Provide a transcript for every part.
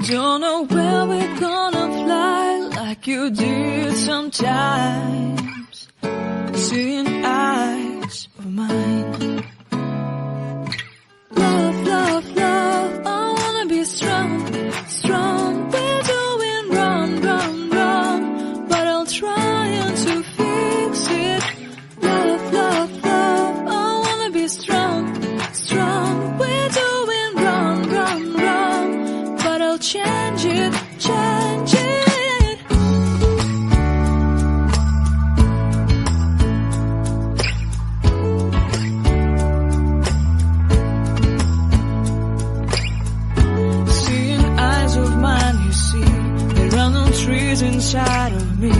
Don't know where we're gonna fly like you did sometimes. Seeing eyes of mine. Love, love, love, I wanna be strong, strong. We're doing wrong, wrong, wrong, but I'll try to fix it. Love, love, love, I wanna be strong, strong. We're doing wrong, wrong, wrong, but I'll change it, change it. Trees inside of me.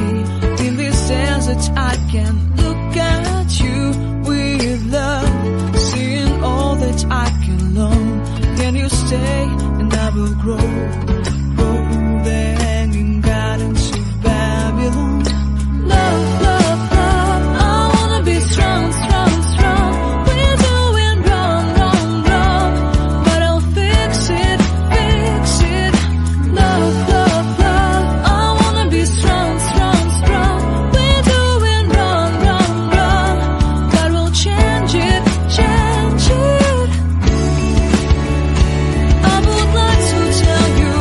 In this desert I can look at you with love. Seeing all that I can learn. Can you stay and I will grow? Grow the hanging gardens of Babylon. Love, love, love, I wanna be strong, strong, strong. We're doing wrong, wrong, wrong, but I'll fix it, fix it. Love, love, love, strong, strong, strong. We're doing wrong, wrong, wrong, but we'll change it, change it. I would like to tell you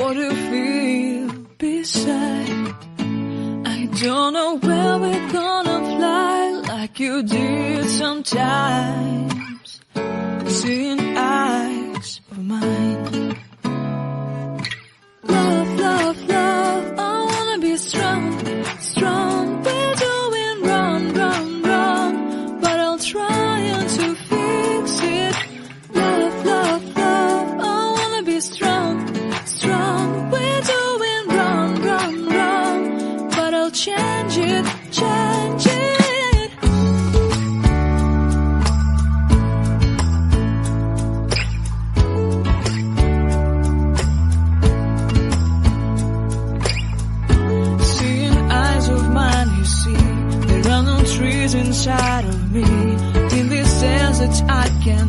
or to feel beside. I don't know where we're gonna fly like you did sometimes, seeing eyes of mine. Love, love, love, I wanna be strong, strong. We're doing wrong, wrong, wrong, but I'll try to fix it. Love, love, love, I wanna be strong, strong. We're doing wrong, wrong, wrong, but I'll change it, change it. Trees inside of me, in this desert I can